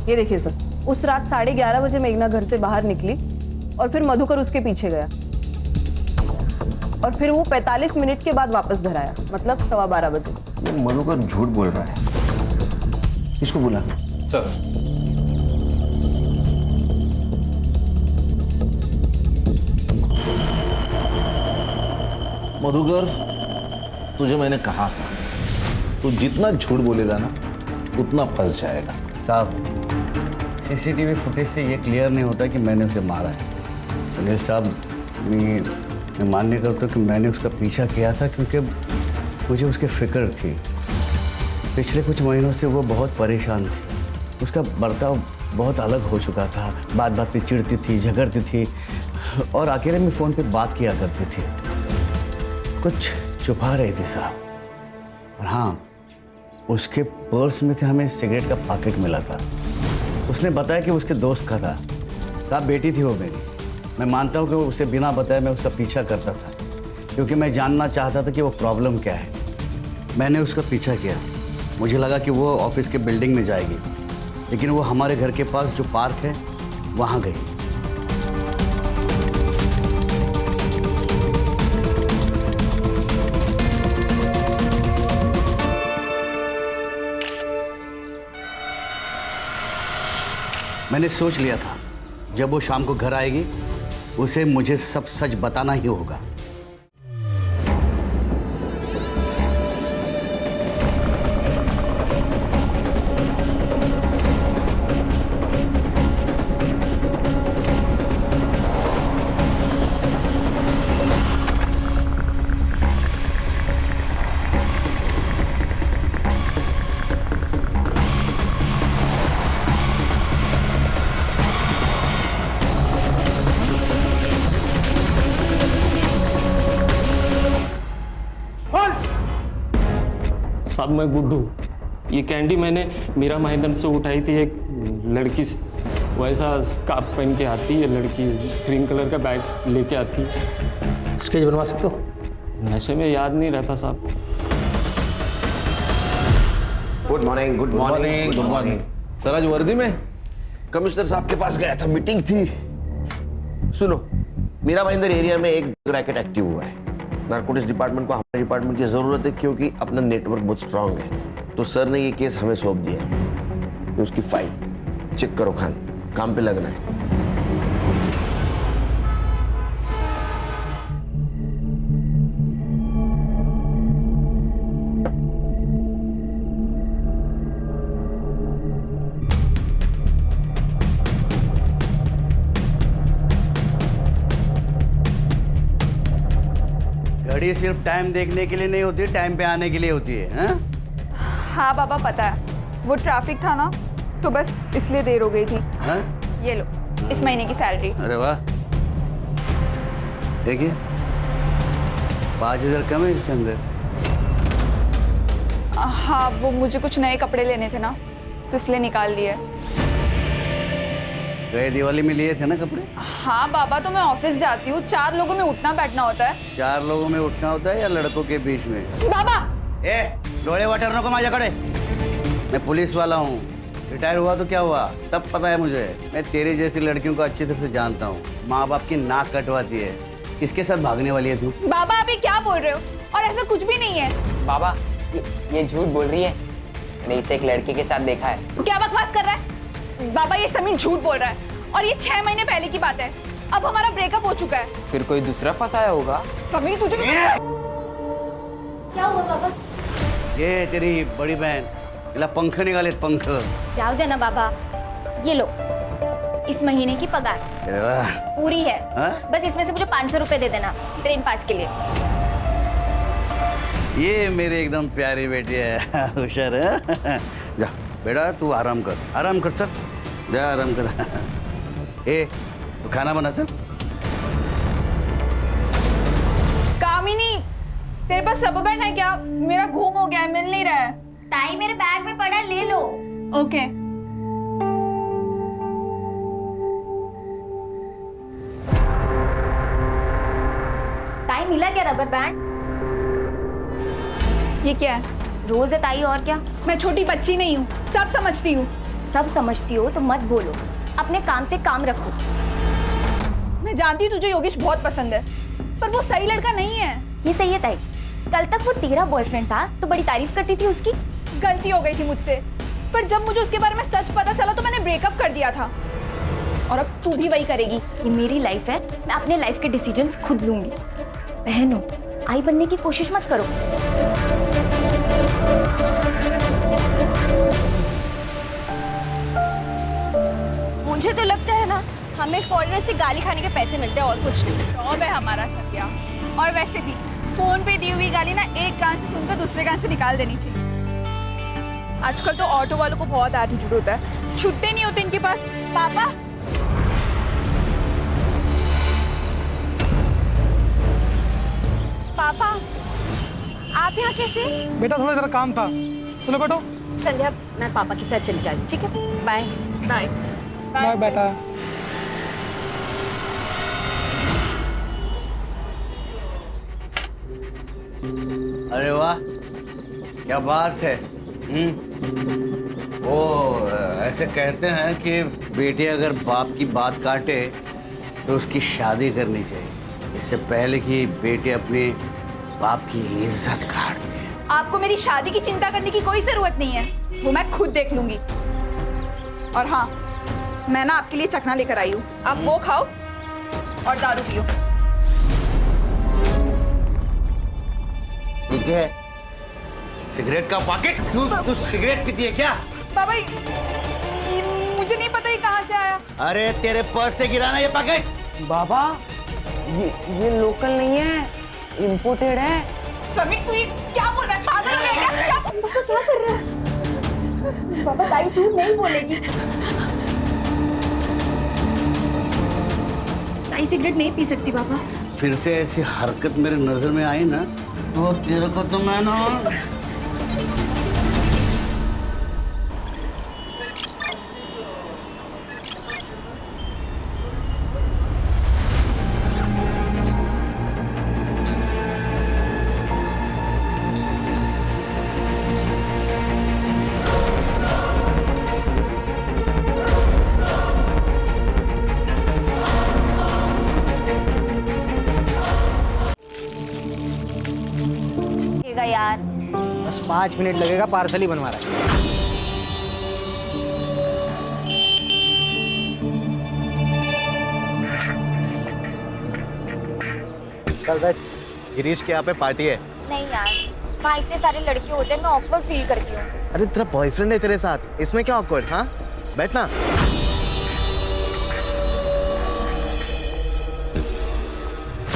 ये देखिए सर, उस रात 11:30 बजे मेघना घर से बाहर निकली और फिर मधुकर उसके पीछे गया और फिर वो 45 मिनट के बाद वापस घर आया, मतलब 12:15 बजे। ये मधुकर झूठ बोल रहा है। इसको बुला। सर। मधुकर, तुझे मैंने कहा था, तू जितना झूठ बोलेगा ना उतना फंस जाएगा। साहब, सीसीटीवी फुटेज से ये क्लियर नहीं होता कि मैंने उसे मारा है। सुनील साहब, मैं मान्य करता हूँ कि मैंने उसका पीछा किया था क्योंकि मुझे उसकी फिक्र थी। पिछले कुछ महीनों से वो बहुत परेशान थी। उसका बर्ताव बहुत अलग हो चुका था। बात बात पे चिढ़ती थी, झगड़ती थी और अकेले में फ़ोन पे बात किया करती थी। कुछ छुपा रही थी साहब। और हाँ, उसके पर्स में से हमें सिगरेट का पैकेट मिला था। उसने बताया कि उसके दोस्त का था। साहब, बेटी थी वो मेरी। मैं मानता हूँ कि वो उसे बिना बताए मैं उसका पीछा करता था क्योंकि मैं जानना चाहता था कि वो प्रॉब्लम क्या है। मैंने उसका पीछा किया। मुझे लगा कि वो ऑफिस के बिल्डिंग में जाएगी, लेकिन वो हमारे घर के पास जो पार्क है वहाँ गई। मैंने सोच लिया था जब वो शाम को घर आएगी उसे मुझे सब सच बताना ही होगा। साहब, मैं गुड्डू। ये कैंडी मैंने मीरा मैदान से उठाई थी एक लड़की से। वैसा स्कार्फ पहन के आती है लड़की, ग्रीन कलर का बैग लेके आती। स्केच बनवा सकते हो? नशे में याद नहीं रहता साहब। Good morning. Good morning. Good morning. Sir, आज वर्दी में कमिश्नर साहब के पास गया था, मीटिंग थी। सुनो, मीरा भाईंदर एरिया में एक रैकेट एक्टिव हुआ है। नारकोटिक्स डिपार्टमेंट को हमारे डिपार्टमेंट की जरूरत है क्योंकि अपना नेटवर्क बहुत स्ट्रांग है। तो सर ने ये केस हमें सौंप दिया है। उसकी फाइल चेक करो खान, काम पे लगना है। घड़ी सिर्फ टाइम देखने के लिए नहीं होती, टाइम पे आने के लिए होती है। हाँ? हाँ बाबा, पता है। वो ट्रैफिक था ना, तो बस इसलिए देर हो गई थी। हाँ? ये लो, इस महीने की सैलरी। अरे वाह, देखिए 5,000 कम है इसके अंदर। हाँ, वो मुझे कुछ नए कपड़े लेने थे ना, तो इसलिए निकाल लिए। गए दिवाली में लिए थे ना कपड़े? हाँ बाबा, तो मैं ऑफिस जाती हूँ, 4 लोगों में उठना बैठना होता है। 4 लोगों में उठना होता है या लड़कों के बीच में? बाबा! ए, डोले वाटर नको माझ्याकडे। मैं पुलिस वाला हूँ। रिटायर हुआ तो क्या हुआ, सब पता है मुझे। मैं तेरी जैसी लड़कियों को अच्छी तरह से जानता हूँ। माँ बाप की नाक कटवाती है। किसके साथ भागने वाली है तू? बाबा, अभी क्या बोल रहे हो? और ऐसा कुछ भी नहीं है। बाबा, ये झूठ बोल रही है। मैंने इसे एक लड़के के साथ देखा है। तो क्या बकवास कर रहा है? बाबा, ये समीर झूठ बोल रहा है और ये 6 महीने पहले की बात है। अब हमारा ब्रेकअप हो चुका है। फिर कोई दूसरा फंसाया होगा। समीर, तुझे क्या हुआ बाबा? ये तेरी बड़ी बहन, इला पंख निकाले, पंख। जाओ दे ना बाबा, ये लो, इस महीने की पगार अरे वाह, पूरी है। हाँ? बस इसमें से मुझे 500 रुपए दे देना ट्रेन पास के लिए। ये मेरी एकदम प्यारी बेटी है, होशियार है। जा बेटा, तू आराम कर, आराम कर, चल जा आराम कर। ए, तू खाना बना, चल। कामिनी, तेरे पास रबर बैंड है क्या? मेरा घूम हो गया है, मिल नहीं रहा है। ताई, मेरे बैग में पड़ा, ले लो। ओके। ताई, मिला क्या रबर बैंड? ये क्या है? रोज है ताई, और क्या? मैं छोटी बच्ची नहीं हूँ, सब समझती हूँ। सब समझती हो तो मत बोलो, अपने काम से काम रखो। मैं जानती हूँ तुझे योगेश बहुत पसंद है, पर वो सही लड़का नहीं है। ये सही है ताई, कल तक वो तेरा बॉयफ्रेंड था तो बड़ी तारीफ करती थी उसकी। गलती हो गई थी मुझसे, पर जब मुझे उसके बारे में सच पता चला तो मैंने ब्रेकअप कर दिया था। और अब तू भी वही करेगी। ये मेरी लाइफ है, मैं अपने लाइफ के डिसीजंस खुद लूंगी। बहन हो, आई बनने की कोशिश मत करो। मुझे तो लगता है ना, हमें फॉरेनर से गाली खाने के पैसे मिलते हैं और कुछ नहीं। जॉब है हमारा सत्या। और वैसे भी फोन पे दी हुई गाली ना एक कान से सुनकर दूसरे कान से निकाल देनी चाहिए। आजकल तो ऑटो वालों को बहुत एटीट्यूड होता है, छुट्टे नहीं होते इनके पास। पापा, पापा आप यहाँ कैसे? बेटा थोड़ा जरा काम था, चलो बैठो। संध्या, मैं पापा के साथ चली जा रही हूँ, ठीक है? बाय बाय बाय बेटा। अरे वाह, क्या बात है। वो ऐसे कहते हैं कि बेटी अगर बाप की बात काटे तो उसकी शादी करनी चाहिए, इससे पहले कि बेटी अपने बाप की इज्जत काट दे। आपको मेरी शादी की चिंता करने की कोई जरूरत नहीं है, वो मैं खुद देख लूंगी। और हाँ, मैं ना आपके लिए चखना लेकर आई हूँ, आप वो खाओ और दारू पियो। ठीक है, सिगरेट का पैकेट। तू सिगरेट पीती है क्या? बाबा ये मुझे नहीं पता ये कहाँ से आया। अरे तेरे पर्स से गिरा ना ये पैकेट। बाबा ये लोकल नहीं है, इम्पोर्टेड है। समीर तू ये क्या बोल रहा है? पागल हो गया क्या? क्या कर रहे हो? पापा ताई झूठ नहीं बोलेगी। ताई सिगरेट नहीं पी सकती पापा। फिर से ऐसी हरकत मेरे नजर में आई ना तो तेरे को तो मैं ना। यार बस 5 मिनट लगेगा, पार्सल ही बनवा रहा है। चल बैठ, गिरीश के यहाँ पे पार्टी है। नहीं यार, वहाँ इतने सारे लड़के होते हैं, मैं ऑकवर्ड फील करती हूँ। अरे तेरा बॉयफ्रेंड है तेरे साथ, इसमें क्या ऑकवर्ड? हाँ बैठ ना।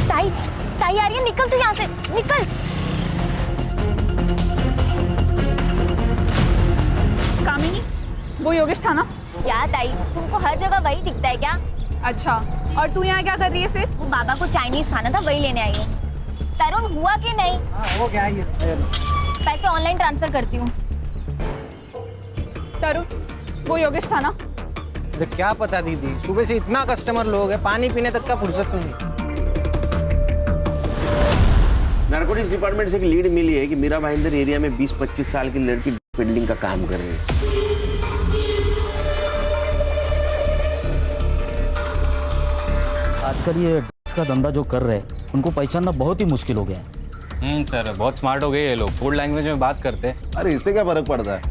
ताई ताई आ रही है, निकल तू यहाँ से, निकल। कामिनी, वो योगेश था ना? क्या ताई, तुमको हर जगह वही दिखता है क्या? अच्छा, और तू यहाँ क्या कर रही है फिर? वो बाबा को चाइनीज खाना था, वही लेने आई हूँ। तरुण हुआ कि नहीं? वो क्या है? पैसे ऑनलाइन ट्रांसफर करती हूँ। तरुण, वो योगेश था ना? अरे क्या पता दीदी, सुबह से इतना कस्टमर लोग है, पानी पीने तक का फुर्सत नहीं। नारकोटिक्स डिपार्टमेंट से एक लीड मिली है कि मीरा भाईंदर एरिया में 20-25 साल की लड़की बिल्डिंग का काम कर रही है। आजकल ये ड्रग्स का धंधा जो कर रहे हैं उनको पहचानना बहुत ही मुश्किल हो गया है। सर बहुत स्मार्ट हो गए ये लोग, कोड लैंग्वेज में बात करते हैं। अरे इससे क्या फर्क पड़ता है?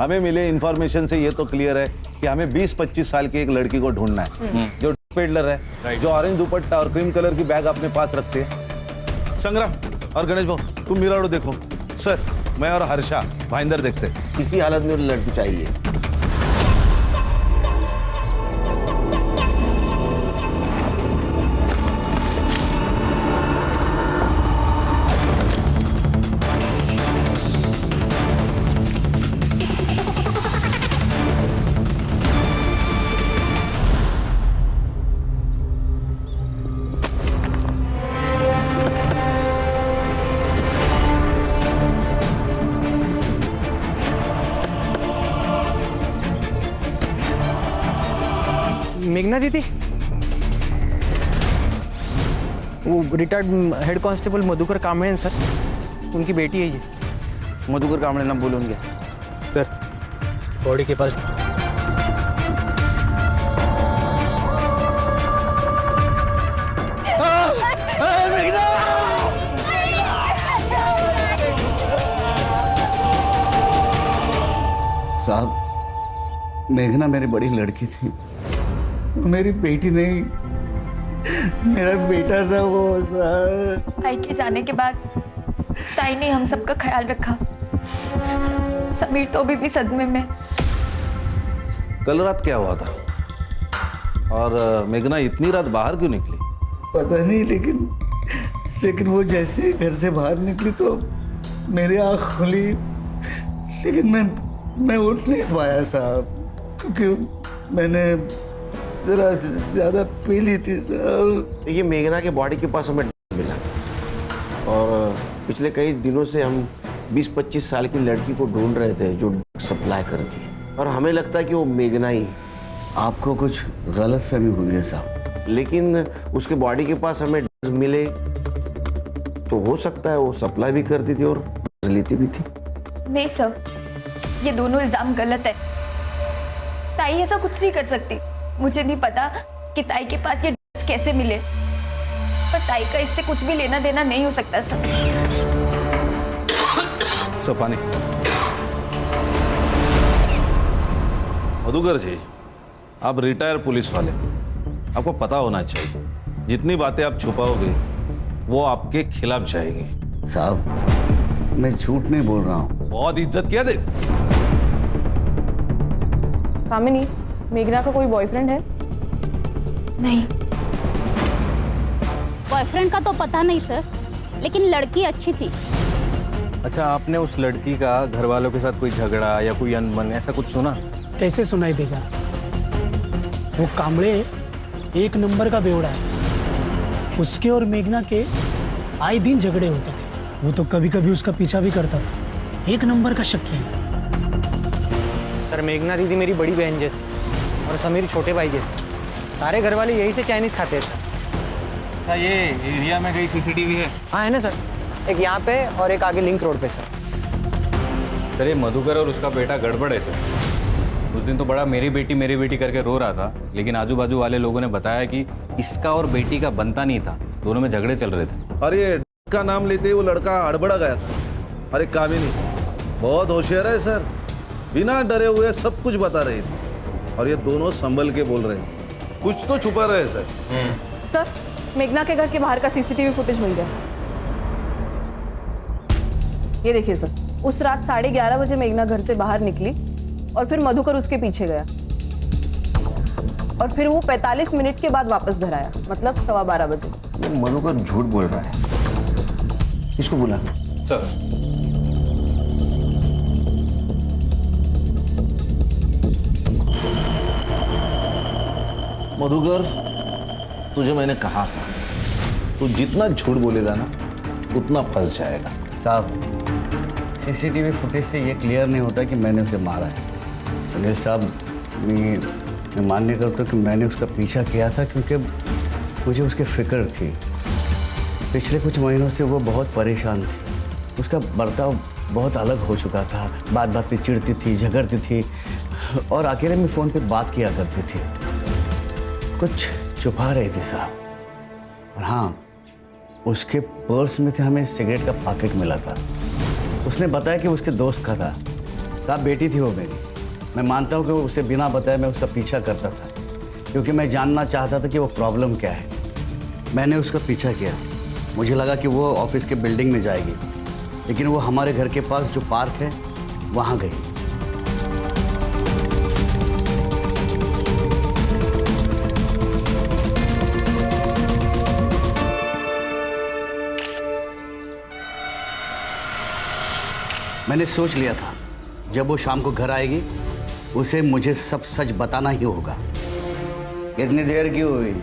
हमें मिले इन्फॉर्मेशन से ये तो क्लियर है कि हमें 20-25 साल की एक लड़की को ढूंढना है जो पेडलर है, जो ऑरेंज दुपट्टा और क्रीम कलर की बैग अपने पास रखते हैं। संग्राम और गणेश भाऊ, तुम मिराडो देखो। सर, मैं और हर्षा भाईंदर देखते। किसी हालत में लड़की चाहिए। मेघना दीदी, वो retired head constable Madhukar Kamble sir, उनकी बेटी है ये। मधुकर कांबळे नाम बोलूंगे सर, बॉडी के पास साहब, मेघना मेरी बड़ी लड़की थी, वो मेरी बेटी नहीं, मेरा बेटा था वो सर। ताई के जाने के बाद ताई ने हम सबका ख्याल रखा। समीर तो अभी भी सदमे में। कल रात क्या हुआ था? और मेघना इतनी रात बाहर क्यों निकली? पता नहीं, लेकिन वो जैसे घर से बाहर निकली तो मेरी आँख खुली, लेकिन मैं उठ नहीं पाया साहब, क्योंकि मैंने जरा ज्यादा पी ली थी साहब। ये मेघना के बॉडी के पास हमें मिला और पिछले कई दिनों से हम 20-25 साल की लड़की को ढूंढ रहे थे जो सप्लाई करती है, और हमें लगता है कि वो मेघना ही। आपको कुछ गलतफहमी हुई है साहब। लेकिन उसके बॉडी के पास हमें मिले तो हो सकता है वो सप्लाई भी करती थी और लेती भी थी। नहीं सर, ये दोनों इल्जाम गलत है। ताई ऐसा कुछ नहीं कर सकती। मुझे नहीं पता कि ताई के पास ये ड्रेस कैसे मिले, पर ताई का इससे कुछ भी लेना देना नहीं हो सकता सर। पानी। मधुकर जी, आप रिटायर पुलिस वाले, आपको पता होना चाहिए जितनी बातें आप छुपाओगे वो आपके खिलाफ जाएगी। साहब, मैं झूठ नहीं बोल रहा हूँ। बहुत इज्जत किया दे। कामिनी, मेघना का कोई बॉयफ्रेंड है? नहीं। बॉयफ्रेंड का तो पता नहीं सर, लेकिन लड़की अच्छी थी। अच्छा, आपने उस लड़की का घर वालों के साथ कोई झगड़ा या कोई अनबन ऐसा कुछ सुना? कैसे सुनाई देगा? वो कांबड़े एक नंबर का बेवड़ा है। उसके और मेघना के आए दिन झगड़े होते थे। वो तो कभी कभी उसका पीछा भी करता था। एक नंबर का शक्की है। सर, मेघना दीदी मेरी बड़ी बहन जैसी और समीर छोटे भाई जैसे। सारे घर वाले यही से चाइनीज खाते हैं सर। अच्छा, ये एरिया में कहीं सीसीटीवी है? हाँ है ना सर, एक यहाँ पे और एक आगे लिंक रोड पे सर। सर, ये मधुकर और उसका बेटा गड़बड़ है सर। उस दिन तो बड़ा मेरी बेटी करके रो रहा था, लेकिन आजू बाजू वाले लोगों ने बताया कि इसका और बेटी का बनता नहीं था, दोनों में झगड़े चल रहे थे। अरे का नाम लेते ही वो लड़का हड़बड़ा गया था। अरे कामिनी बहुत होशियार है सर, बिना डरे हुए सब कुछ बता रही थी, और ये दोनों संभल के बोल रहे हैं। कुछ तो छुपा रहे सर। सर, मेघना के घर के बाहर का सीसीटीवी फुटेज मिल गया। ये देखिए सर, उस रात 11:30 बजे मेघना घर से बाहर निकली और फिर मधुकर उसके पीछे गया, और फिर वो 45 मिनट के बाद वापस घर आया, मतलब 12:15 बजे। मधुकर झूठ बोल रहा है। इसको बुला सर। मधुकर, तुझे मैंने कहा था, तू जितना झूठ बोलेगा ना उतना फंस जाएगा। साहब, सीसीटीवी फुटेज से ये क्लियर नहीं होता कि मैंने उसे मारा है। सुनील साहब, मैं मान्य करता हूँ कि मैंने उसका पीछा किया था, क्योंकि मुझे उसकी फिक्र थी। पिछले कुछ महीनों से वो बहुत परेशान थी। उसका बर्ताव बहुत अलग हो चुका था। बात बात पे चिढ़ती थी, झगड़ती थी, और अकेले में फ़ोन पे बात किया करती थी। कुछ छुपा रही थी साहब। और हाँ, उसके पर्स में थे हमें सिगरेट का पैकेट मिला था। उसने बताया कि उसके दोस्त का था। साहब, बेटी थी वो मेरी। मैं मानता हूँ कि वो उसे बिना बताए मैं उसका पीछा करता था, क्योंकि मैं जानना चाहता था कि वो प्रॉब्लम क्या है। मैंने उसका पीछा किया। मुझे लगा कि वो ऑफिस के बिल्डिंग में जाएगी, लेकिन वो हमारे घर के पास जो पार्क है वहाँ गई। मैंने सोच लिया था जब वो शाम को घर आएगी उसे मुझे सब सच बताना ही होगा। इतनी देर क्यों हुई?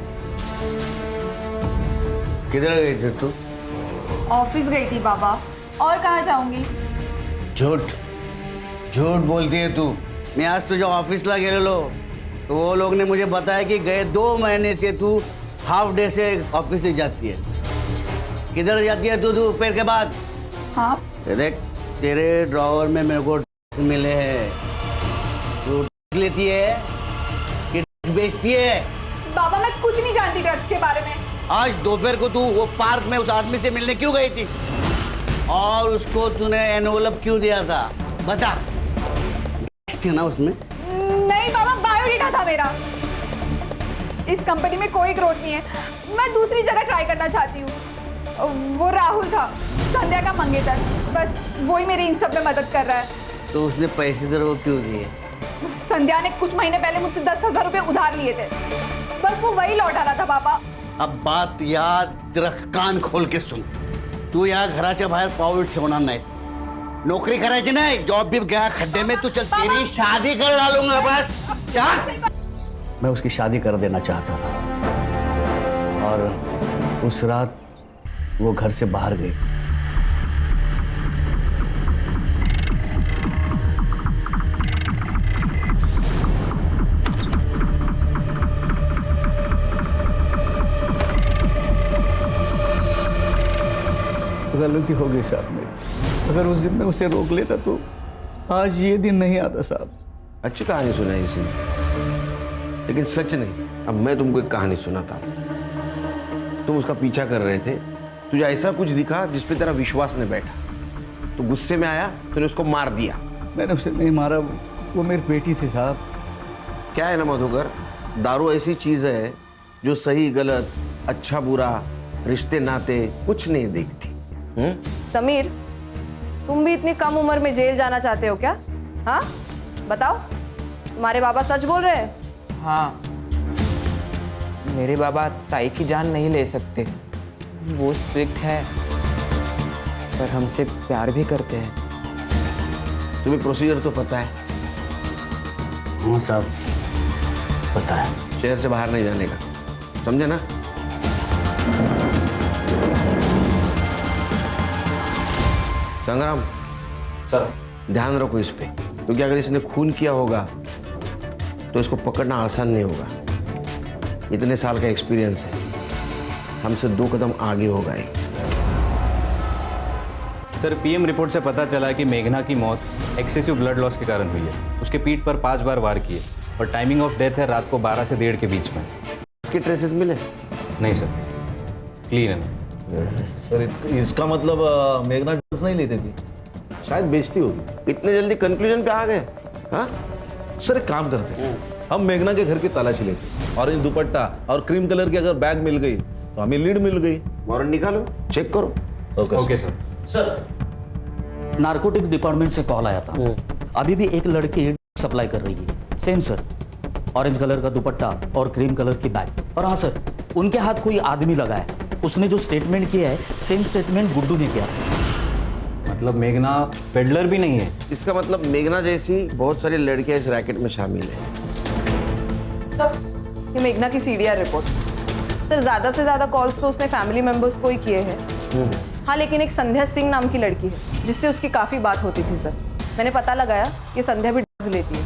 किधर गई थी तू? ऑफिस गई थी बाबा, और कहाँ जाऊंगी? झूठ बोलती है तू। मैं आज तुझे ऑफिस ला गेले लो, तो वो लोग ने मुझे बताया कि गए 2 महीने से तू हाफ डे से ऑफिस से जाती है। किधर जाती है तू दोपहर के बाद? हाँ, देख, तेरे ड्रॉवर में मेरे को मिले हैं। तू लेती है कि बेचती है? बाबा मैं कुछ नहीं जानती ड्रग्स के बारे में। आज दोपहर को तू वो पार्क में उस आदमी से मिलने क्यों गई थी? और उसको तूने एनवलप क्यों दिया था? बता। थी ना उसमें? नहीं बाबा, बायोडेटा था मेरा। इस कंपनी में कोई ग्रोथ नहीं है, मैं दूसरी जगह ट्राई करना चाहती हूँ। वो राहुल था, संध्या का मंगेतर, बस वही मेरी इन सब में मदद कर रहा है। तो उसने पैसे तेरे को क्यों दिए? संध्या ने कुछ महीने पहले मुझसे 10,000 रुपए उधार लिए थे, बस वो वही लौटा रहा था पापा। अब बात याद रख, कान खोल के सुन। तू यहाँ घराच्या बाहेर पाऊल ठेवणार नाहीस। नौकरी करायची नाही, जॉब भी गया खड्डे में, तू चल तेरी शादी कर डालूंगा बस। चल। मैं उसकी शादी कर देना चाहता था और उस रात वो घर से बाहर गई। गलती हो गई साहब मेरी। अगर उस दिन मैं उसे रोक लेता तो आज ये दिन नहीं आता साहब। अच्छी कहानी सुनाई इसने, लेकिन सच नहीं। अब मैं तुमको एक कहानी सुनाता हूँ। तुम उसका पीछा कर रहे थे, तुझे ऐसा कुछ दिखा जिस पे तेरा विश्वास नहीं बैठा, तो गुस्से में आया, तूने उसको मार दिया। मैंने उसे नहीं मारा, वो मेरी बेटी थी साहब। क्या है ना मधुकर, दारू ऐसी चीज है जो सही गलत, अच्छा बुरा, रिश्ते नाते कुछ नहीं देखती। समीर, तुम भी इतनी कम उम्र में जेल जाना चाहते हो क्या? हाँ बताओ, तुम्हारे बाबा सच बोल रहे हैं? हाँ, मेरे बाबा ताई की जान नहीं ले सकते। वो स्ट्रिक्ट है, पर हमसे प्यार भी करते हैं। तुम्हें प्रोसीजर तो पता है? हाँ साहब, पता है। शहर से बाहर नहीं जाने का, समझे ना? संग्राम सर, ध्यान रखो इस पे, क्योंकि अगर इसने खून किया होगा तो इसको पकड़ना आसान नहीं होगा। इतने साल का एक्सपीरियंस है, हमसे 2 कदम आगे होगा ये। सर, पीएम रिपोर्ट से पता चला कि मेघना की मौत एक्सेसिव ब्लड लॉस के कारण हुई है। उसके पीठ पर 5 बार वार किए और टाइमिंग ऑफ डेथ है रात को 12 से 1:30 के बीच में। इसके ट्रेसेस मिले? नहीं सर, क्लीन है। सर इसका मतलब मेघना ड्रग्स नहीं लेती थी, शायद बेचती होगी। इतने जल्दी कंक्लूजन पे आ गए? हाँ सर एक काम करते हैं, हम मेघना के घर की तलाशी लेते, ऑरेंज दुपट्टा और क्रीम कलर की अगर बैग मिल गई तो हमें लीड मिल गई। वारंट निकालो, चेक करो। Okay sir. Sir, narcotics department से कॉल आया था। अभी भी एक लड़की सप्लाई कर रही है। सेम सर, ऑरेंज कलर का दुपट्टा और क्रीम कलर की बैग। और हाँ सर, उनके हाथ कोई आदमी लगा है। उसने जो स्टेटमेंट किया है, सेम स्टेटमेंट गुड्डू ने किया। मतलब मेघना पेडलर भी नहीं है? इसका मतलब मेघना जैसी बहुत सारी लड़कियां इस रैकेट में शामिल हैं। सर, ये मेघना की सीडीआर रिपोर्ट। सर, ज्यादा से ज्यादा कॉल्स तो उसने फैमिली मेंबर्स को ही किए हैं। हाँ, लेकिन एक संध्या सिंह नाम की लड़की है जिससे उसकी काफी बात होती थी। सर, मैंने पता लगाया कि संध्या भी ड्रग्स लेती है।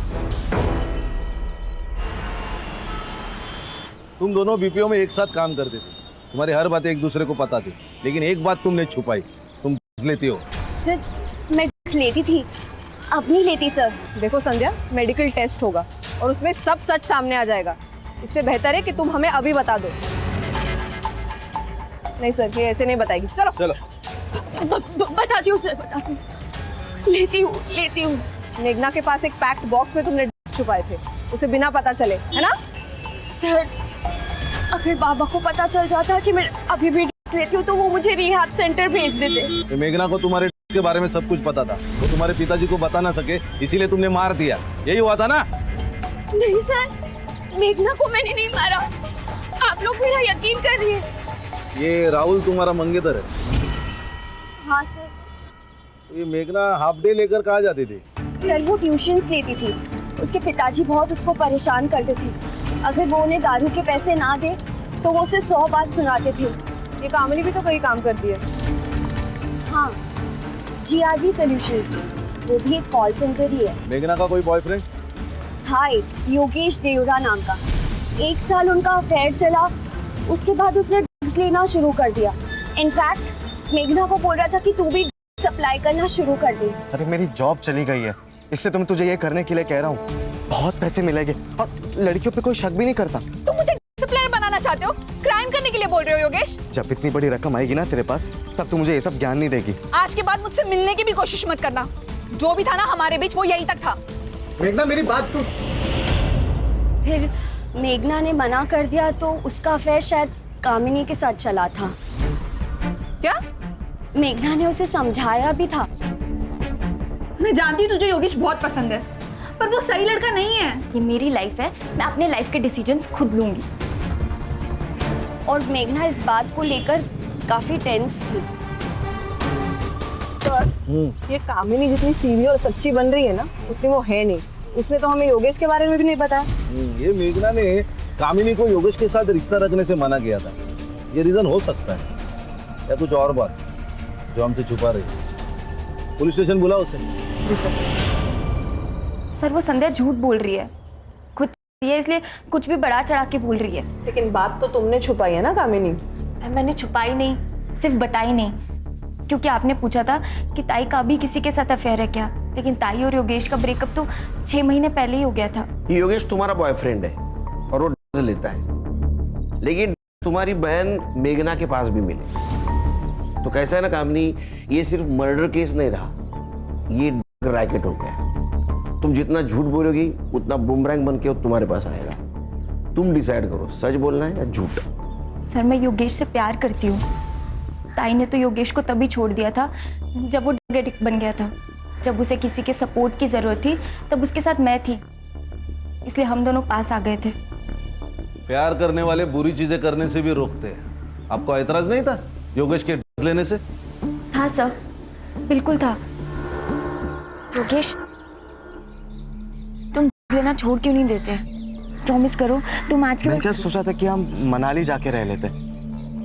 तुम दोनों बीपीओ में एक साथ काम करते थे, तुम्हारी हर बातें एक दूसरे को पता थी, लेकिन एक बात तुमने छुपाई, तुम ड्रग्स लेती हो। सर, मैं ड्रग्स लेती थी, अब नहीं लेती सर। देखो संध्या, मेडिकल टेस्ट होगा और उसमें सब सच सामने आ जाएगा। इससे बेहतर है कि तुम हमें अभी बता दो। नहीं सर, ये ऐसे नहीं बताएगी। चलो चलो। बताती हूँ सर, बताती हूँ। लेती हूँ। मेघना के पास एक पैक्ड बॉक्स में तुमने ड्रग्स छुपाए थे, उसे बिना पता चले, है ना? सर, अगर बाबा को पता चल जाता कि मैं अभी भी ड्रग्स लेती हूँ तो वो मुझे रिहैब सेंटर भेज देते। मेघना को तुम्हारे के बारे में सब कुछ पता था, वो तुम्हारे पिताजी को बता ना सके, इसीलिए तुमने मार दिया। यही हुआ था ना? नहीं सर, मेघना को मैंने नहीं मारा। आप लोग मेरा यकीन करिए। ये राहुल तुम्हारा मंगेतर है? हाँ सर। ये मेघना हाफ डे लेकर कहाँ जाती थी? सर, वो ट्यूशन्स लेती थी। उसके पिताजी बहुत उसको परेशान करते थे। अगर वो उन्हें दारू के पैसे ना दे तो वो उसे 100 बात सुनाते थे। ये कामनी भी तो कहीं काम करती है। हाँ, GRB सॉल्यूशंस, वो भी एक कॉल सेंटर ही है। मेघना का कोई बॉयफ्रेंड? हाँ, योगेश देवरा नाम का। 1 साल उनका अफेयर चला, उसके बाद उसने ड्रग्स लेना शुरू कर दिया। इनफैक्ट मेघना को बोल रहा था कि तू भी सप्लाई करना शुरू कर दे। अरे मेरी जॉब चली गई है, इससे तो मैं तुझे ये करने के लिए कह रहा हूँ। बहुत पैसे मिलेंगे और लड़कियों पे कोई शक भी नहीं करता। तुम मुझे सप्लायर बनाना चाहते हो? क्राइम करने के लिए बोल रहे हो योगेश? जब इतनी बड़ी रकम आएगी ना तेरे पास, तब तू मुझे ये सब ज्ञान नहीं देगी। आज के बाद मुझसे मिलने की भी कोशिश मत करना। जो भी था ना हमारे बीच, वो यहीं तक था। मेघना मेरी बात तो। फिर मेघना ने मना कर दिया तो उसका अफेयर शायद कामिनी के साथ चला था। क्या? मेघना ने उसे समझाया भी था। मैं जानती हूँ तुझे योगेश बहुत पसंद है, पर वो सही लड़का नहीं है। ये मेरी लाइफ है, मैं अपने लाइफ के डिसीजंस खुद लूंगी। और मेघना इस बात को लेकर काफी टेंस थी। सर, ये कामिनी जितनी सीधी और सच्ची बन रही है ना, उतनी वो है नहीं। उसने तो हमें योगेश के बारे में भी नहीं बताया। ये मेघना ने कामिनी को योगेश के साथ रिश्ता रखने से मना किया था। ये रीजन हो सकता है या कुछ और बात जो हमसे छुपा रही है। पुलिस स्टेशन बुलाओ उसे। जी सर। सर वो संध्या झूठ बोल रही है, खुद ये इसलिए कुछ भी बढ़ा चढ़ा के बोल रही है। लेकिन बात तो तुमने छुपाई है ना कामिनी। मैंने छुपाई नहीं, सिर्फ बताई नहीं, क्योंकि आपने पूछा था कि ताई का भी किसी के साथ अफेयर है क्या। लेकिन ताई और योगेश का ब्रेकअप तो 6 महीने पहले ही हो गया था। ये योगेश तुम्हारा बॉयफ्रेंड है और वो लेता है, लेकिन तुम्हारी बहन मेघना के पास भी मिले तो कैसा है ना कामनी, ये सिर्फ मर्डर केस नहीं रहा, ये रैकेट हो गया। तुम जितना झूठ बोलोगी उतना बुमरैंग बन के तुम्हारे पास आएगा। तुम डिसाइड करो सच बोलना है या झूठ। सर मैं योगेश से प्यार करती हूँ। ताई ने तो योगेश को तभी छोड़ दिया था जब वो ड्रग एडिक्ट बन गया था। जब उसे किसी के सपोर्ट की जरूरत थी तब उसके साथ मैं थी, इसलिए हम दोनों पास आ गए थे। प्यार करने वाले बुरी चीजें करने से भी रोकते हैं। आपको एतराज नहीं था योगेश के ड्रग्स लेने से? था सर, बिल्कुल था। योगेश तुम लेना छोड़ क्यों नहीं देते? प्रॉमिस करो तुम आज के मैं क्या सोचा था कि हम मनाली जाके रह लेते।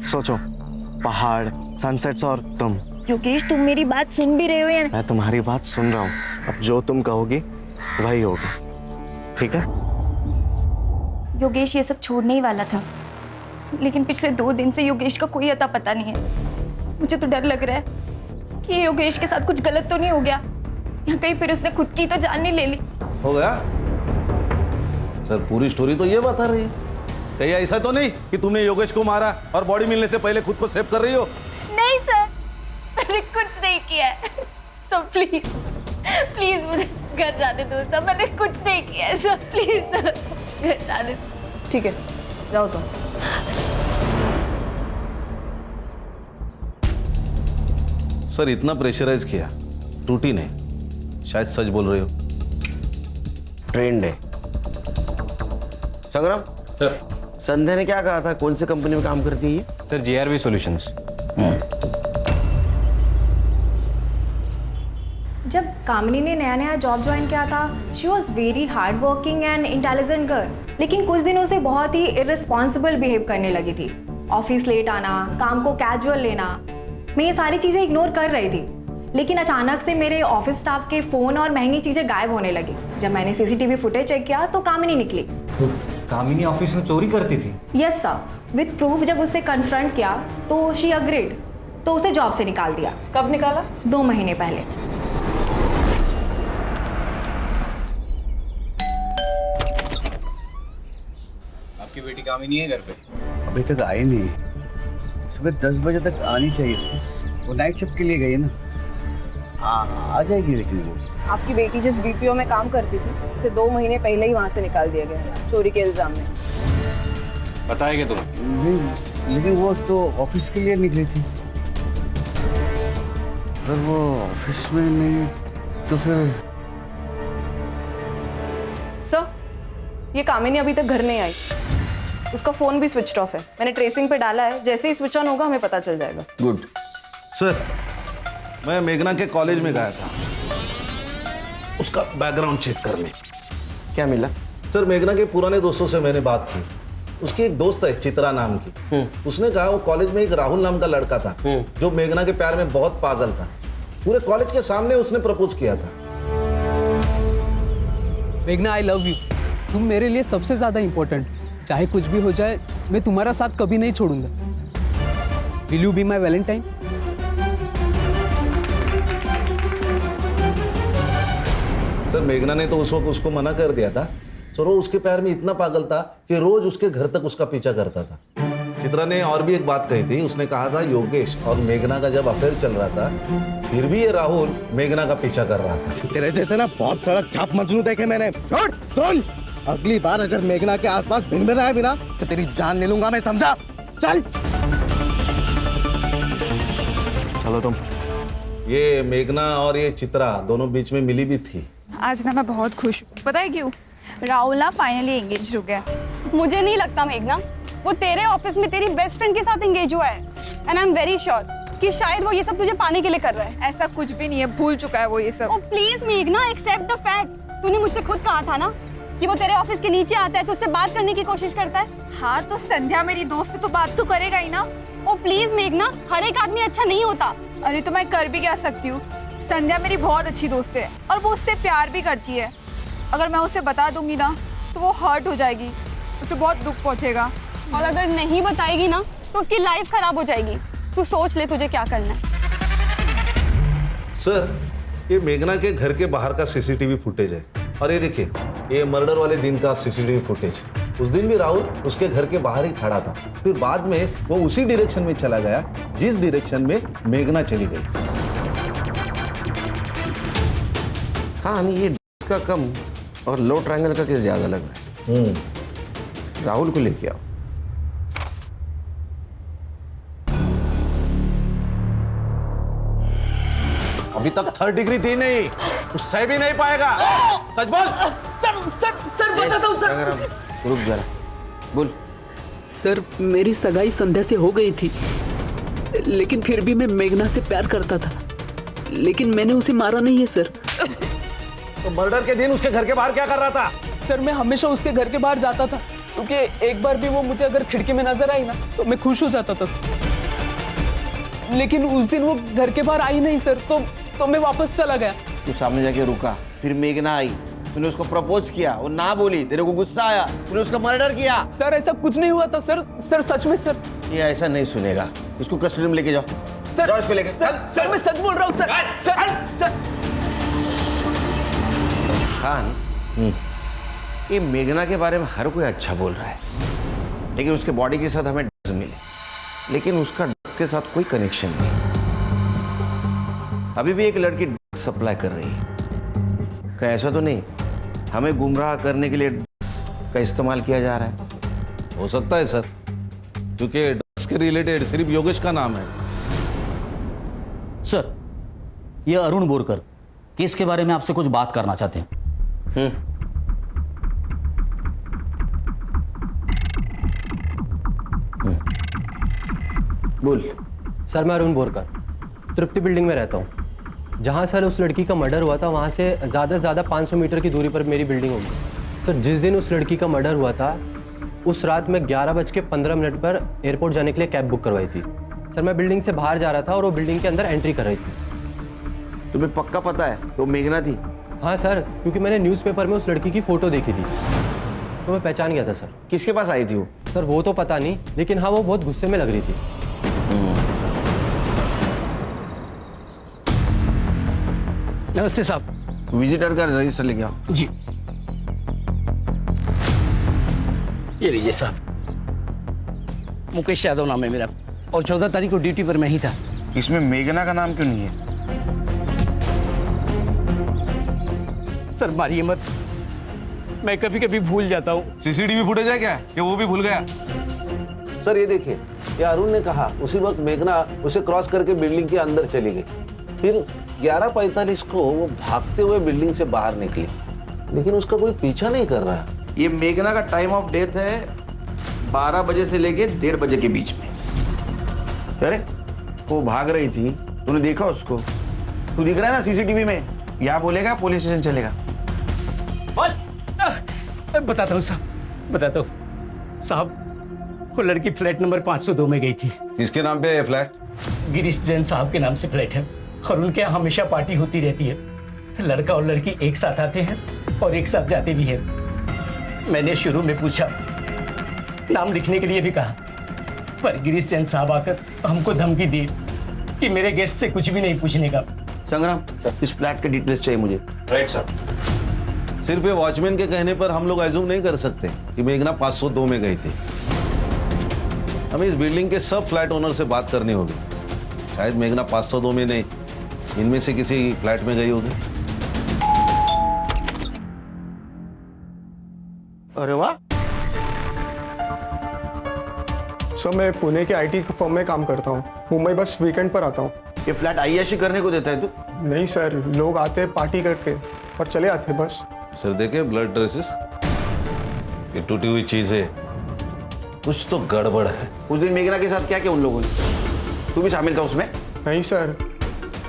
सोचो, पहाड़, सनसेट्स और तुम। योगेश तुम मेरी बात सुन भी रहे हो या? मैं तुम्हारी बात सुन रहा हूँ। अब जो तुम कहोगी वही होगा, ठीक है? योगेश ये सब छोड़ने ही वाला था, लेकिन पिछले 2 दिन से योगेश का कोई अता पता नहीं है। मुझे तो डर लग रहा है कि योगेश के साथ कुछ गलत तो नहीं हो गया, या कहीं फिर उसने खुद की तो जान नहीं ले ली। हो गया सर, पूरी स्टोरी तो ये बता रही है। कहीं ऐसा तो नहीं कि तुमने योगेश को मारा और बॉडी मिलने से पहले खुद को सेव कर रही हो? नहीं सर, मैंने कुछ नहीं किया है। सर प्लीज प्लीज मुझे घर जाने दो सर, मैंने कुछ नहीं किया है सर, प्लीज सर घर जाने दो। ठीक है, जाओ तुम। सर इतना प्रेशराइज किया, टूटी नहीं, शायद सच बोल रही हो। ट्रेंड है। संग्राम सर। संध्या ने क्या कहा था, कौन सी कंपनी में काम करती है ये? Sir GRV solutions. जब कामिनी ने नया नया जॉब ज्वाइन किया था, she was very hard working and intelligent girl, लेकिन कुछ दिनों से बहुत ही इररिस्पॉन्सिबल बिहेव करने लगी थी। ऑफिस लेट आना, काम को कैजुअल लेना, मैं ये सारी चीज़ें इग्नोर कर रही थी। लेकिन अचानक से मेरे ऑफिस स्टाफ के फ़ोन और महंगी चीज़ें गायब होने लगी। जब मैंने CCTV फुटेज चेक किया तो कामिनी निकली। तो कामिनी ऑफिस में चोरी करती थी? Yes sir, with proof. जब उससे कन्फ्रंट किया तो शी अग्रीड, तो उसे जॉब से निकाल दिया। कब निकाला? 2 महीने पहले। आपकी बेटी कामिनी है घर पे? अभी तक आई नहीं। सुबह 10 बजे तक आनी चाहिए थी, वो नाइट शिफ्ट के लिए गई ना। आ जाएगी। लेकिन वो आपकी बेटी जिस BPO में काम करती थी, उसे 2 महीने पहले ही वहाँ से निकाल दिया गया चोरी के इल्जाम में। बताएगा तुम्हें? लेकिन वो तो ऑफिस के लिए निकली थी। अगर वो ऑफिस में नहीं तो फिर। सर, ये कामिनी अभी तक घर नहीं आई। उसका फोन भी स्विच ऑफ है। मैंने ट्रेसिंग पे डाला है, जैसे ही स्विच ऑन होगा हमें पता चल जाएगा। गुड। सर मैं मेघना के कॉलेज में गया था उसका बैकग्राउंड चेक करने। क्या मिला? सर मेघना के पुराने दोस्तों से मैंने बात की। उसकी एक दोस्त है चित्रा नाम की। उसने कहा वो कॉलेज में एक राहुल नाम का लड़का था जो मेघना के प्यार में बहुत पागल था। पूरे कॉलेज के सामने उसने प्रपोज किया था। मेघना, आई लव यू। तुम मेरे लिए सबसे ज्यादा इंपॉर्टेंट। चाहे कुछ भी हो जाए, मैं तुम्हारा साथ कभी नहीं छोड़ूंगा। Will you be my Valentine? Sir मेघना ने तो उस वक्त उसको मना कर दिया था। सर वो उसके प्यार में इतना पागल था कि रोज उसके घर तक उसका पीछा करता था। चित्रा ने और भी एक बात कही थी। उसने कहा था योगेश और मेघना का जब अफेयर चल रहा था फिर भी ये राहुल मेघना का पीछा कर रहा था। तेरे जैसे ना बहुत सड़क छाप मजनू देखे मैंने। सुन, अगली बार अगर मेघना के आसपास भिन आए बिना तो तेरी जान ले लूंगा मैं, समझा? चल चलो तुम। ये मेघना और ये चित्रा दोनों बीच में मिली भी थी। आज ना मैं बहुत खुश हूँ, पता है क्यों? राहुल ना फाइनली एंगेज हो गया। मुझे नहीं लगता मेघना, वो तेरे ऑफिस में तेरी बेस्ट फ्रेंड के साथ एंगेज हुआ है। And I am very sure कि शायद वो ये सब तुझे पाने के लिए कर रहा है। ऐसा कुछ भी नहीं है, भूल चुका है वो ये सब। ओ प्लीज मेघना, एक्सेप्ट द फैक्ट। तूने मुझसे खुद कहा था ना कि वो तेरे ऑफिस के नीचे आता है तो उससे बात करने की कोशिश करता है। हाँ तो संध्या मेरी दोस्त है तो बात तो करेगा ही ना। ओ प्लीज मेघना, हर एक आदमी अच्छा नहीं होता। अरे तो मैं कर भी क्या सकती हूँ? संध्या मेरी बहुत अच्छी दोस्त है और वो उससे प्यार भी करती है। अगर मैं उसे बता दूंगी ना तो वो हर्ट हो जाएगी, उसे बहुत दुख पहुंचेगा। और अगर नहीं बताएगी ना तो उसकी लाइफ खराब हो जाएगी। तू सोच ले तुझे क्या करना है। सर, ये मेघना के घर के बाहर का सीसीटीवी फुटेज है और ये देखिए ये मर्डर वाले दिन का सीसीटीवी फुटेज। उस दिन भी राहुल उसके घर के बाहर ही खड़ा था, फिर बाद में वो उसी डायरेक्शन में चला गया जिस डायरेक्शन में मेघना चली गई। हाँ, ये का कम और लो ट्रायंगल का केस ज्यादा लग रहा है। राहुल को लेके आओ। अभी तक 3rd डिग्री थी नहीं, उससे भी नहीं पाएगा। सच बोल। सर बताता हूँ सर। रुक जरा, बोल। सर मेरी सगाई संध्या से हो गई थी, लेकिन फिर भी मैं मेघना से प्यार करता था, लेकिन मैंने उसे मारा नहीं है सर। तो मर्डर के दिन उसके घर के बाहर क्या कर रहा था? सर मैं हमेशा उसके घर के बाहर जाता था, क्योंकि एक बार भी वो मुझे अगर खिड़की में नजर आई ना तो मैं खुश हो जाता था सर। लेकिन उस दिन वो घर के बाहर आई नहीं सर, तो मैं वापस चला गया। तू सामने जाके रुका, फिर मेघना आई, तूने उसको प्रपोज किया, वो ना बोली, तेरे को गुस्सा आया, तूने उसका मर्डर किया। सर ऐसा कुछ नहीं हुआ था सर। सर सच में सर। ये ऐसा नहीं सुनेगा, इसको कस्टडी में लेके जाओ। सर जाओ इसको लेके। सर मैं सच बोल रहा हूँ सर। सर खान, ये मेघना के बारे में हर कोई अच्छा बोल रहा है, लेकिन उसके बॉडी के साथ हमें ड्रग्स मिले, लेकिन उसका ड्रग्स के साथ कोई कनेक्शन नहीं। अभी भी एक लड़की ड्रग्स सप्लाई कर रही है। क्या ऐसा तो नहीं हमें गुमराह करने के लिए ड्रग्स का इस्तेमाल किया जा रहा है? हो सकता है सर, क्योंकि ड्रग्स के रिलेटेड सिर्फ योगेश का नाम है। सर, ये अरुण बोरकर केस के बारे में आपसे कुछ बात करना चाहते हैं। बोल। सर मैं अरुण बोरकर तृप्ति बिल्डिंग में रहता हूँ। जहाँ सर उस लड़की का मर्डर हुआ था वहाँ से ज़्यादा से ज़्यादा 500 मीटर की दूरी पर मेरी बिल्डिंग होगी। सर जिस दिन उस लड़की का मर्डर हुआ था उस रात मैं 11:15 पर एयरपोर्ट जाने के लिए कैब बुक करवाई थी। सर मैं बिल्डिंग से बाहर जा रहा था और वो बिल्डिंग के अंदर एंट्री कर रही थी। तुम्हें पक्का पता है वो मेघना थी? हाँ सर, क्योंकि मैंने न्यूज़पेपर में उस लड़की की फ़ोटो देखी थी तो मैं पहचान गया था सर। किसके पास आई थी वो? सर वो तो पता नहीं, लेकिन हाँ वो बहुत गुस्से में लग रही थी। नमस्ते साहब। विजिटर का रजिस्टर लेके आओ। जी ये लीजिए साहब। मुकेश यादव नाम है मेरा और 14 तारीख को ड्यूटी पर मैं ही था। इसमें मेघना का नाम क्यों नहीं है? सर मारिए मत, मैं कभी कभी भूल जाता हूँ। सीसीटीवी फुटेज है क्या कि वो भी भूल गया? सर ये देखिए, ये अरुण ने कहा उसी वक्त मेघना उसे क्रॉस करके बिल्डिंग के अंदर चली गई, फिर 11:45 को वो भागते हुए बिल्डिंग से बाहर निकली, लेकिन उसका कोई पीछा नहीं कर रहा। ये मेघना का टाइम ऑफ डेथ है 12 बजे से लेके 1:30 बजे के बीच में। अरे वो भाग रही थी, तूने देखा उसको? तू दिख रहा है ना सीसीटीवी में? यहाँ बोलेगा पुलिस स्टेशन चलेगा। बताता हूँ साहब, बताता हूँ साहब। वो लड़की फ्लैट नंबर 502 में गई थी। किसके नाम पे है फ्लैट? गिरीश जैन साहब के नाम से फ्लैट है और उनके यहाँ हमेशा पार्टी होती रहती है। लड़का और लड़की एक साथ आते हैं और एक साथ जाते भी हैं। मैंने शुरू में पूछा, नाम लिखने के लिए भी कहा, पर गिरीश जैन साहब आकर हमको धमकी दी कि मेरे गेस्ट से कुछ भी नहीं पूछने का। संग्राम, इस फ्लैट के डिटेल्स चाहिए मुझे। Right sir. सिर्फ ये वॉचमैन के कहने पर हम लोग एज्यूम नहीं कर सकते कि मेघना 502 में गई थी। हमें इस बिल्डिंग के सब फ्लैट ओनर से बात करनी होगी। शायद मेघना 502 में नहीं, इनमें से किसी फ्लैट में गई होगी। अरे वाह, सर मैं पुणे के आईटी फर्म में काम करता हूँ। मुंबई बस वीकेंड पर आता हूँ। ये फ्लैट आईएशी करने को देता है तू? नहीं सर, लोग आते हैं पार्टी करके और चले आते हैं बस। सर देखे ब्लड ट्रेसेस, ये टूटी हुई चीजें, कुछ तो गड़बड़ है। उस दिन मेघना के साथ क्या किया उन लोगों ने? तू भी शामिल था उसमें? नहीं सर,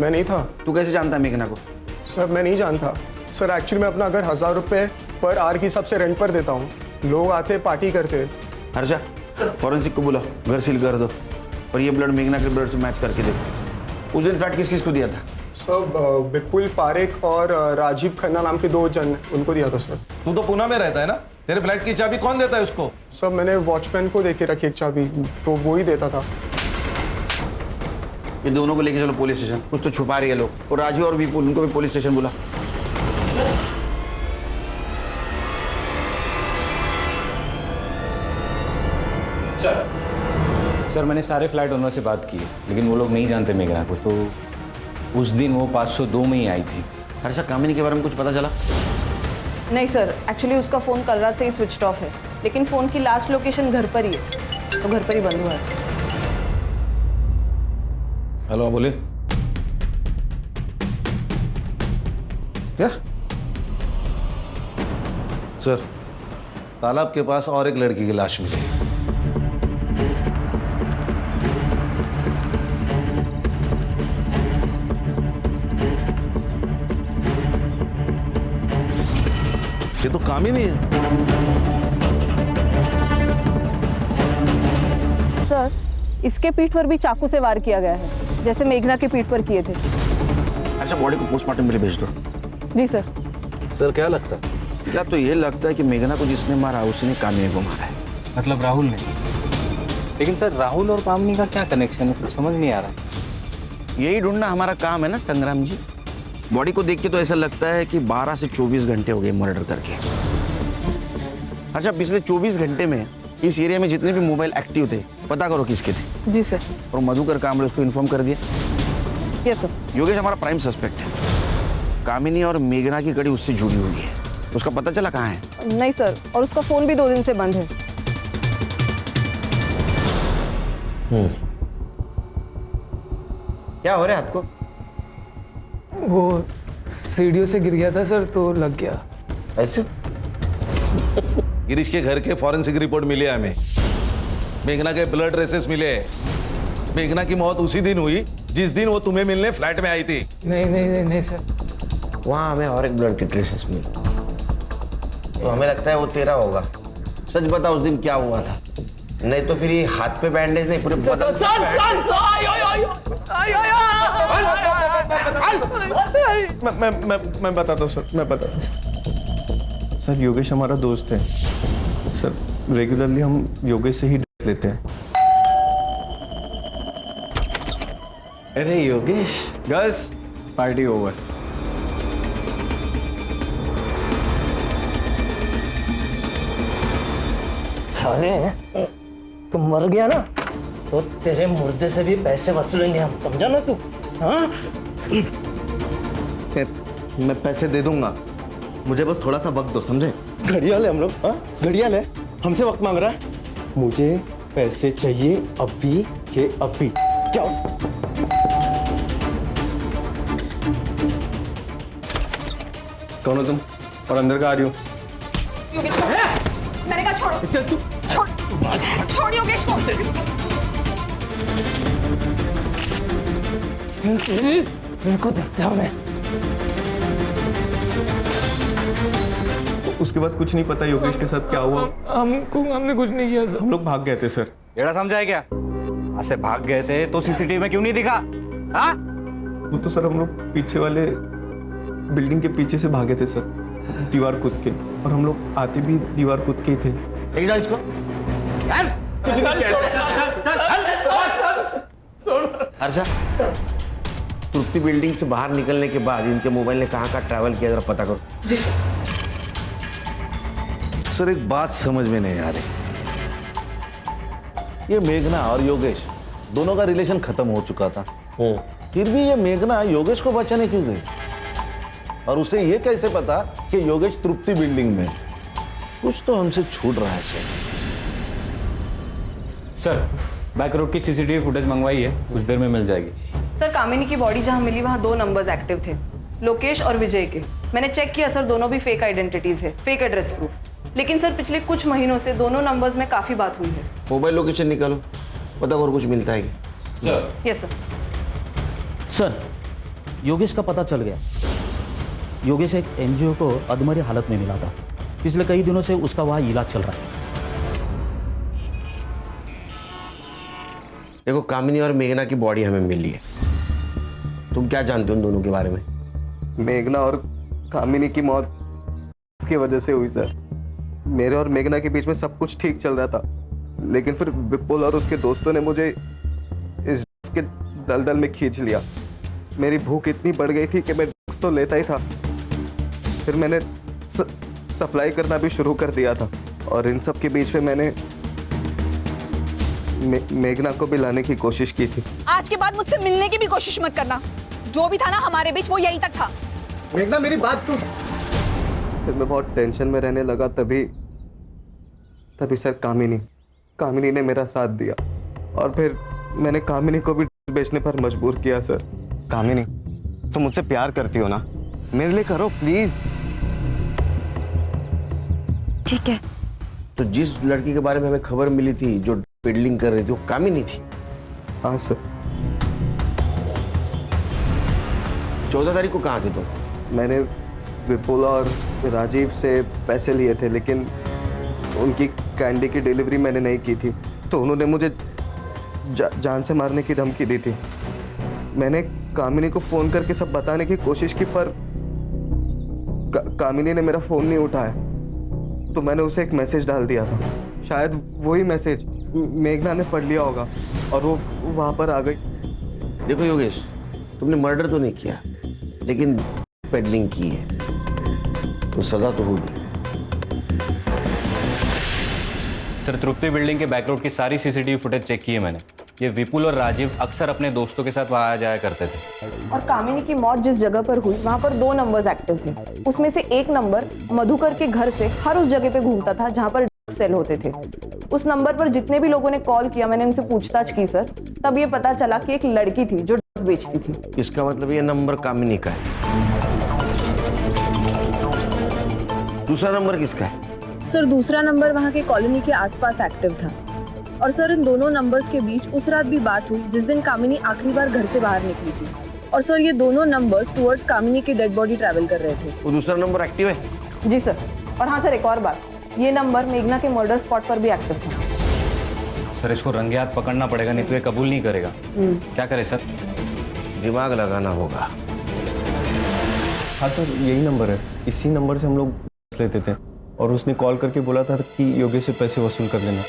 मैं नहीं था। तू कैसे जानता है मेघना को? सर मैं नहीं जानता सर, एक्चुअली मैं अपना घर 1000 रुपये पर आवर के हिसाब से रेंट पर देता हूँ। लोग आते पार्टी करते। हर्षा, फॉरेंसिक को बुला, घर सील कर दो और ये ब्लड मेघना के ब्लड से मैच करके देखो। उस दिन फ्लैट किस किस को दिया था? सर विपुल पारेख और राजीव खन्ना नाम के 2 जन, उनको दिया था सर। तू तो पुणे में रहता है ना, तेरे फ्लैट की चाबी कौन देता है उसको? सर मैंने वॉचमैन को देके रखी एक चाबी, तो वो ही देता था। ये दोनों को लेके चलो पुलिस स्टेशन, कुछ तो छुपा रही है लोग। और राजू और विपुल, उनको भी पुलिस स्टेशन बुला। सर मैंने सारे फ्लैट ओनर से बात की है, लेकिन वो लोग नहीं जानते मेघना को। तो उस दिन वो 502 में ही आई थी। हर्षा, कामिनी के बारे में कुछ पता चला? नहीं सर, एक्चुअली उसका फ़ोन कल रात से ही स्विच ऑफ है, लेकिन फ़ोन की लास्ट लोकेशन घर पर ही है, तो घर पर ही बंद हुआ है। हेलो, बोले क्या? सर, तालाब के पास और एक लड़की की लाश मिली। ये तो काम ही नहीं है। सर, इसके पीठ पर भी चाकू से वार किया गया है, जैसे मेघना के पीठ पर किए थे। अच्छा, बॉडी को पोस्टमार्टम के लिए भेज दो। जी सर। सर क्या लगता है? क्या तो ये लगता है कि मेघना को जिसने मारा उसने कामिनी को मारा है। मतलब राहुल ने? लेकिन सर राहुल और कामिनी का क्या कनेक्शन है, कुछ समझ नहीं आ रहा। यही ढूंढना हमारा काम है ना संग्राम जी। बॉडी को देख के तो ऐसा लगता है कि 12 से 24 घंटे हो गए मर्डर करके। अच्छा, पिछले 24 घंटे में इस एरिया में जितने भी मोबाइल एक्टिव थे, पता करो किसके थे। जी सर। और मधुकर कामड़े उसको इन्फॉर्म कर दिया? Yes sir. योगेश हमारा प्राइम सस्पेक्ट है। कामिनी और मेघना की कड़ी उससे जुड़ी हुई है। उसका पता चला कहाँ है? नहीं सर, और उसका फ़ोन भी 2 दिन से बंद है। क्या हो रहा है हाथ को? वो सीढ़ियों से गिर गया था सर, तो लग गया। ऐसे? गिरीश के घर के फॉरेंसिक रिपोर्ट मिली है हमें। मेघना के ब्लड ट्रेसेस मिले। मेघना की मौत उसी दिन हुई जिस दिन वो तुम्हें मिलने फ्लैट में आई थी। नहीं सर। वहाँ हमें और एक ब्लड की ट्रेसेस मिली, तो हमें लगता है वो तेरा होगा। सच बता, उस दिन क्या हुआ था? नहीं तो फिर ये हाथ पे बैंडेज नहीं, पूरे बदन पे मैं बताता हूँ सर, मैं बताता हूँ सर। योगेश हमारा दोस्त है सर, रेगुलरली हम योगेश से ही ड्रेस लेते हैं। अरे योगेश, गर्ल्स पार्टी ओवर। साले, तुम मर गया ना, तो तेरे मुर्दे से भी पैसे वसूलेंगे हम, समझा ना तू? हाँ? मैं पैसे दे दूंगा, मुझे बस थोड़ा सा वक्त दो, समझे? घड़ियाल है हम लोग, हाँ? घड़ियाल है, हमसे वक्त मांग रहा है। मुझे पैसे चाहिए अभी के अभी। जाओ। कौन हो तुम और अंदर का आ रही हो? योगेश को मैंने कहा छोड़ो। चल तू छोड़ योगेश को। इनको देखता हूं मैं। उसके बाद कुछ नहीं पता योगेश के साथ क्या हुआ। हमने कुछ नहीं किया सर। हम लोग भाग गए थे सर। एड़ा समझा है क्या? ऐसे भाग गए थे तो सीसीटीवी में क्यों नहीं दिखा? हाँ? वो तो सर हम लोग पीछे वाले बिल्डिंग के पीछे से भागे थे सर, दीवार कूद के, और हम लोग आते भी दीवार कूद के ही थे। एक जा इसको यार, कुछ नहीं किया। हर्षा, तृप्ति बिल्डिंग से बाहर निकलने के बाद इनके मोबाइल ने कहाँ ट्रैवल किया, जरा पता करो। जी सर। सर एक बात समझ में नहीं आ रही, ये मेघना और योगेश दोनों का रिलेशन खत्म हो चुका था, फिर भी ये मेघना योगेश को बचाने क्यों गई? और उसे ये कैसे पता कि योगेश तृप्ति बिल्डिंग में? कुछ तो हमसे छूट रहा है सर बैक रोड की सीसीटीवी फुटेज मंगवाई है, कुछ देर में मिल जाएगी। सर कामिनी की बॉडी जहाँ मिली वहाँ 2 नंबर्स एक्टिव थे, लोकेश और विजय के। मैंने चेक किया सर, दोनों भी फेक आइडेंटिटीज है, फेक एड्रेस प्रूफ। लेकिन सर पिछले कुछ महीनों से दोनों नंबर्स में काफी बात हुई है। मोबाइल लोकेशन निकालो, पता और कुछ मिलता है क्या? Yes sir. सर योगेश का पता चल गया। योगेश एक एनजीओ को अधमरी हालत में मिला था। पिछले कई दिनों से उसका वहाँ इलाज चल रहा है। देखो कामिनी और मेघना की बॉडी हमें मिली है, तुम क्या जानते हो उन दोनों के बारे में? मेघना और कामिनी की मौत इसकी वजह से हुई सर। मेरे और मेघना के बीच में सब कुछ ठीक चल रहा था, लेकिन फिर विपुल और उसके दोस्तों ने मुझे इस के दलदल में खींच लिया। मेरी भूख इतनी बढ़ गई थी कि मैं ड्रग्स तो लेता ही था, फिर मैंने सप्लाई करना भी शुरू कर दिया था। और इन सब के बीच में मैंने मेघना को भी लाने की कोशिश की थी। आज के बाद मुझसे मिलने की भी कोशिश मत करना। जो भी था ना हमारे बीच वो यहीं तक था। मेघना मेरी बात तो। फिर मैं बहुत टेंशन में रहने लगा, तभी सर कामिनी ने मेरा साथ दिया और फिर मैंने कामिनी को भी बेचने पर मजबूर किया सर। कामिनी तुम मुझसे प्यार करती हो ना, मेरे लिए करो प्लीज। ठीक है। तो जिस लड़की के बारे में हमें खबर मिली थी जो पेडलिंग कर रही थी वो कामिनी थी? हाँ सर। 14 तारीख को कहाँ थे तुम? मैंने विपुल और राजीव से पैसे लिए थे, लेकिन उनकी कैंडी की डिलीवरी मैंने नहीं की थी, तो उन्होंने मुझे जान से मारने की धमकी दी थी। मैंने कामिनी को फोन करके सब बताने की कोशिश की, पर कामिनी ने मेरा फोन नहीं उठाया, तो मैंने उसे एक मैसेज डाल दिया था। शायद वही मैसेज मेघना ने पढ़ लिया होगा और वो वहाँ पर आ गई। देखो योगेश, तुमने मर्डर तो नहीं किया, लेकिन पेडलिंग की है, तो सजा तो होगी। सर तृप्ति बिल्डिंग के बैक रोड की सारी सीसीटीवी फुटेज चेक की है मैंने। ये विपुल और राजीव अक्सर अपने दोस्तों के साथ वहाँ आया जाया करते थे। और कामिनी की मौत जिस जगह पर हुई वहाँ पर 2 नंबर्स एक्टिव थे। उसमें से एक नंबर मधुकर के घर से हर उस जगह पे घूमता था जहाँ पर सेल होते थे। उस नंबर पर जितने भी लोगों ने कॉल किया, मैंने उनसे पूछताछ की सर, तब ये पता चला कि एक लड़की थी जो ड्रग्स बेचती थी। इसका मतलब ये नंबर कामिनी का है। दूसरा नंबर किसका है? सर दूसरा नंबर वहाँ के कॉलोनी के आसपास एक्टिव था। और सर इन दोनों नंबर्स के बीच उस रात भी बात हुई जिस दिन कामिनी आखिरी बार घर से बाहर निकली थी। और सर ये दोनों नंबर्स टुवर्ड्स कामिनी की डेड बॉडी ट्रैवल कर रहे थे। वो दूसरा नंबर एक्टिव है? जी सर। और हाँ सर, एक और बात, ये नंबर मेघना के मर्डर स्पॉट पर भी एक्टिव था। सर इसको रंगे हाथ पकड़ना पड़ेगा, नहीं तो ये कबूल नहीं करेगा। क्या करे सर? दिमाग लगाना होगा। हाँ सर, यही नंबर है। इसी नंबर से हम लोग लेते थे और उसने कॉल करके बोला था कि योगेश से पैसे वसूल कर लेना।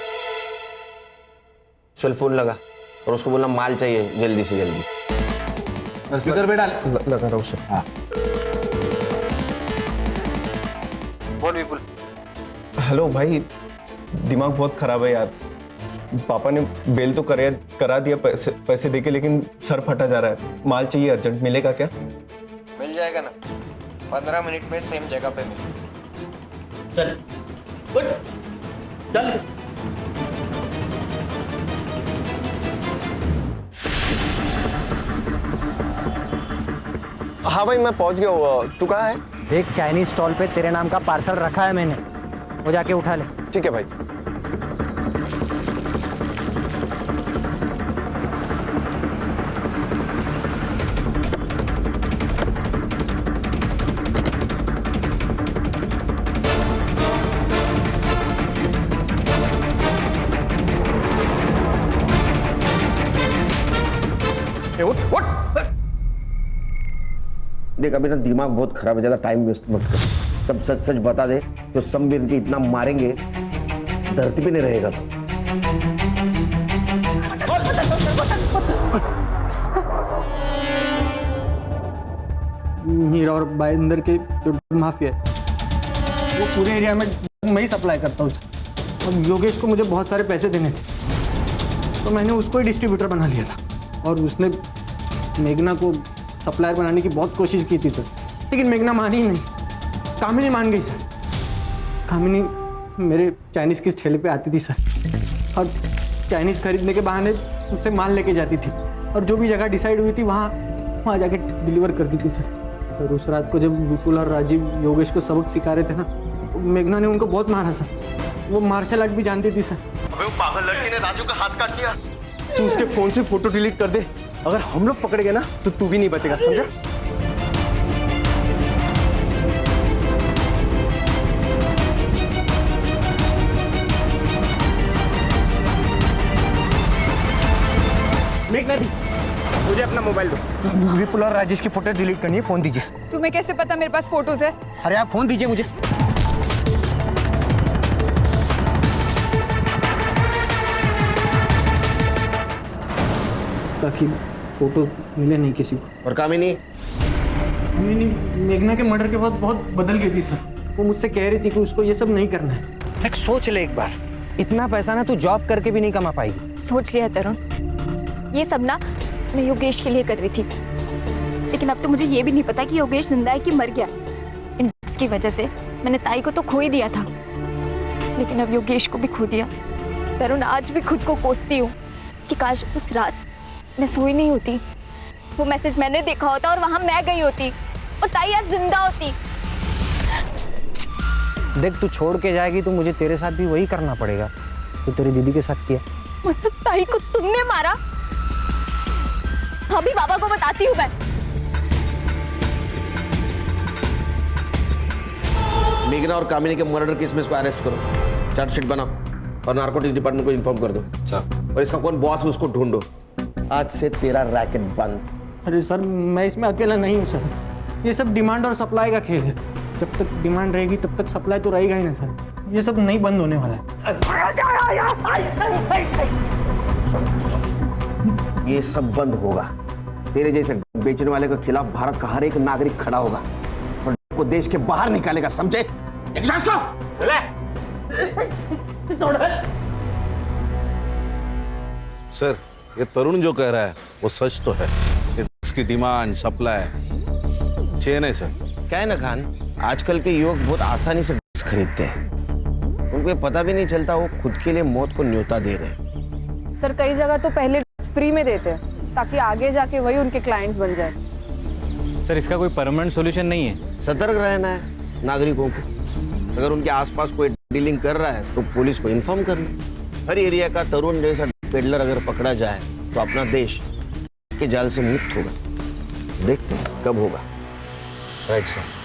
चल फोन लगा और उसको बोलना माल चाहिए जल्दी से जल्दी। स्पीकर पे डाल। लगा रहा हूँ सर। हाँ बोल विपुल। हेलो भाई, दिमाग बहुत खराब है यार। पापा ने बेल तो करा दिया पैसे देके, लेकिन सर फटा जा रहा है। माल चाहिए अर्जेंट, मिलेगा क्या? मिल जाएगा ना, 15 मिनट में सेम जगह पे मिलेगा। चल गुड चल। हाँ भाई मैं पहुंच गया हूँ। तू कहाँ है? एक चाइनीज स्टॉल पे तेरे नाम का पार्सल रखा है मैंने, वो जाके उठा ले। ठीक है भाई। देख अभी ना दिमाग बहुत खराब है, ज्यादा टाइम वेस्ट मत कर। सब सच सच बता दे, तो समबीर के इतना मारेंगे धरती पे नहीं रहेगा तो। हीरा और भाईंदर के जो माफिया है वो पूरे एरिया में मैं ही सप्लाई करता हूँ। अब योगेश को मुझे बहुत सारे पैसे देने थे, तो मैंने उसको ही डिस्ट्रीब्यूटर बना लिया था और उसने मेघना को सप्लायर बनाने की बहुत कोशिश की थी सर, लेकिन मेघना मानी ही नहीं। कामिनी मान गई सर। कामिनी मेरे चाइनीज़ के ठेले पे आती थी सर और चाइनीज़ खरीदने के बहाने मुझसे माल लेके जाती थी और जो भी जगह डिसाइड हुई थी वहाँ जाके डिलीवर करती थी सर। और उस रात को जब विपुल और राजीव योगेश को सबक सिखा रहे थे ना, तो मेघना ने उनको बहुत मारा सर। वो मार्शल आर्ट भी जानती थी सर। अबे वो पागल लड़की ने राजू का हाथ काट दिया। तू उसके फोन से फोटो डिलीट कर दे, अगर हम लोग पकड़ गए ना तो तू भी नहीं बचेगा, समझा? मेघना दी, मुझे अपना मोबाइल दो। विपुल और राजेश की फोटो डिलीट करनी है, फोन दीजिए। तुम्हें कैसे पता मेरे पास फोटोज है? अरे आप फोन दीजिए मुझे। ताकि फोटो मिले नहीं किसी को। और कामिनी? कामिनी मेघना के मर्डर के बाद बहुत बदल गई थी सर। वो मुझसे कह रही थी कि उसको ये सब नहीं करना है। एक सोच ले एक बार, इतना पैसा ना तू जॉब करके भी नहीं कमा पाएगी। सोच लिया तरुण, ये सब ना मैं योगेश के लिए कर रही थी, लेकिन अब तो मुझे ये भी नहीं पता कि योगेश जिंदा है कि मर गया। इन ड्रग्स की वजह से मैंने ताई को तो खो ही दिया था, लेकिन अब योगेश को भी खो दिया। तरुण, आज भी खुद को कोसती हूँ कि काश उस रात मैं सोई नहीं होती, वो मैसेज मैंने देखा होता और वहां मैं गई होती और ताई आज जिंदा होती। देख, तू छोड़ के जाएगी तो मुझे तेरे साथ भी वही करना पड़ेगा तो तेरी दीदी के साथ किया। मतलब ताई को तुमने मारा? अभी बाबा को बताती हूँ मैं। मेघना और कामिनी के मर्डर केस में इसको अरेस्ट करो, चार्जशीट बनाओ और नारकोटिक्स डिपार्टमेंट को इन्फॉर्म कर दो। और इसका कौन बॉस है उसको ढूंढो। आज से तेरा रैकेट बंद। अरे सर, मैं इसमें अकेला नहीं हूँ सर। ये सब डिमांड और सप्लाई का खेल है। जब तक डिमांड रहेगी तब तक सप्लाई तो रहेगा ही ना सर। ये सब नहीं बंद होने वाला है। ये सब बंद होगा। तेरे जैसे बेचने वाले के खिलाफ भारत का हर एक नागरिक खड़ा होगा और को देश के बाहर निकालेगा, समझे? सर, ये तरुण जो कह रहा है वो सच तो है। इसकी डिमांड सप्लाई चेन है सर। क्या है ना खान, आजकल के युवक बहुत आसानी से ड्रग्स खरीदते हैं। उनको ये पता भी नहीं चलता वो खुद के लिए मौत को न्योता दे रहे हैं। सर, कई जगह तो पहले फ्री में देते हैं ताकि आगे जाके वही उनके क्लाइंट्स बन जाए। सर, इसका कोई परमानेंट सॉल्यूशन नहीं है। सतर्क रहना है नागरिकों को। अगर उनके आसपास कोई डीलिंग कर रहा है तो पुलिस को इन्फॉर्म कर लो। हर एरिया का तरुण जैसा पेडलर अगर पकड़ा जाए तो अपना देश के जाल से मुक्त होगा। देखते हैं कब होगा। Right sir.